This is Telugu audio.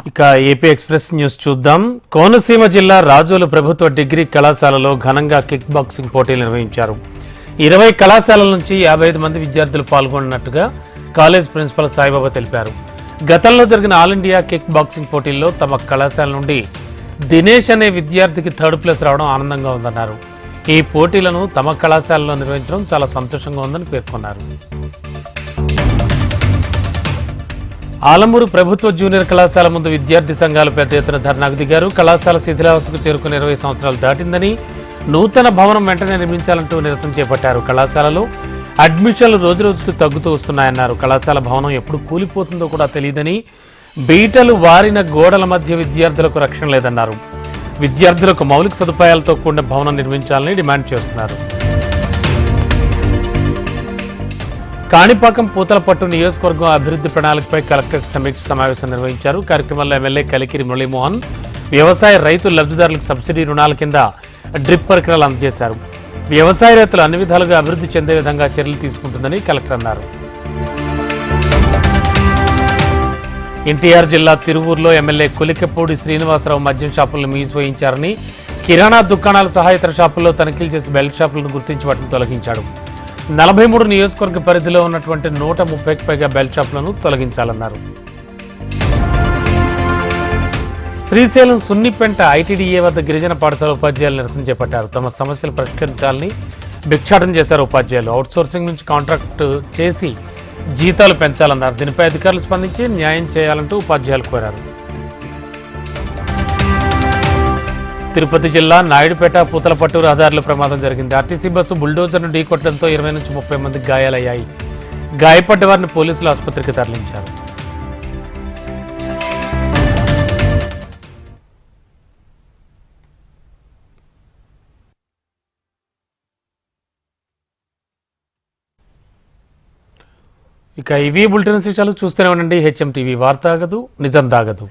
ఇక ఏపీ ఎక్స్ప్రెస్ న్యూస్ చూద్దాం. కోనసీమ జిల్లా రాజోలు ప్రభుత్వ డిగ్రీ కళాశాలలో ఘనంగా కిక్ బాక్సింగ్ పోటీలు నిర్వహించారు. 20 కళాశాలల నుంచి 55 మంది విద్యార్థులు పాల్గొన్నట్టుగా కాలేజ్ ప్రిన్సిపల్ సాయిబాబా తెలిపారు. గతంలో జరిగిన ఆల్ ఇండియా కిక్ బాక్సింగ్ పోటీల్లో తమ కళాశాల నుండి దినేష్ అనే విద్యార్థికి 3rd ప్లేస్ రావడం ఆనందంగా ఉందన్నారు. ఈ పోటీలను తమ కళాశాలలో నిర్వహించడం చాలా సంతోషంగా ఉందని పేర్కొన్నారు. ఆలమూరు ప్రభుత్వ జూనియర్ కళాశాల ముందు విద్యార్థి సంఘాలు పెద్ద ఎత్తున ధర్నాకు దిగారు. కళాశాల శిథిలావస్థకు చేరుకుని 20 సంవత్సరాలు దాటిందని, నూతన భవనం వెంటనే నిర్మించాలంటూ నిరసన చేపట్టారు. కళాశాలలో అడ్మిషన్లు రోజురోజుకు తగ్గుతూ వస్తున్నాయన్నారు. కళాశాల భవనం ఎప్పుడు కూలిపోతుందో కూడా తెలియదని, బీటలు వారిన గోడల మధ్య విద్యార్థులకు రక్షణ లేదన్నారు. విద్యార్థులకు మౌలిక సదుపాయాలతో కూడిన భవనం నిర్మించాలని డిమాండ్ చేస్తున్నారు. కాణిపాకం పూతలపట్టు నియోజకవర్గం అభివృద్ధి ప్రణాళికపై కలెక్టర్ సమీక్ష సమావేశం నిర్వహించారు. కార్యక్రమంలో ఎమ్మెల్యే కలికిరి మురళీమోహన్ వ్యవసాయ రైతు లబ్ధిదారులకు సబ్సిడీ రుణాల కింద డ్రిప్ పరికరాలు అందజేశారు. వ్యవసాయ రైతులు అన్ని విధాలుగా అభివృద్ధి చెందే విధంగా చర్యలు తీసుకుంటుందని కలెక్టర్ అన్నారు. ఎన్టీఆర్ జిల్లా తిరువూరులో ఎమ్మెల్యే కొలికపూడి శ్రీనివాసరావు మద్యం షాపులను మూసివేయించారని, కిరాణా దుకాణాల సహా ఇతర షాపుల్లో తనిఖీలు చేసి బెల్ట్ షాపులను గుర్తించి వాటిని తొలగించాడు. 43 నియోజకవర్గ పరిధిలో ఉన్నటువంటి 130కి పైగా బెల్ట్ షాపులను తొలగించాలన్నారు. శ్రీశైలం సున్నిపెంట ఐటీడీఏ వద్ద గిరిజన పాఠశాల ఉపాధ్యాయులు నిరసన చేపట్టారు. తమ సమస్యలు పరిష్కరించాలని భిక్షాటన చేశారు ఉపాధ్యాయులు. అవుట్సోర్సింగ్ నుంచి కాంట్రాక్ట్ చేసి జీతాలు పెంచాలన్నారు. దీనిపై అధికారులు స్పందించి న్యాయం చేయాలంటూ ఉపాధ్యాయులు కోరారు. తిరుపతి జిల్లా నాయుడుపేట పూతలపట్టు రహదారుల ప్రమాదం జరిగింది. ఆర్టీసీ బస్సు బుల్డోజర్ను ఢీకొట్టడంతో 20 నుంచి 30 మంది గాయాలయ్యాయి. గాయపడ్డ వారిని పోలీసులు ఆసుపత్రికి తరలించారు. ఇక ఇవి బులెటిన్ విశేషాలు చూస్తూనే ఉండండి. హెచ్ఎం టీవీ వార్త ఆగదు, నిజం దాగదు.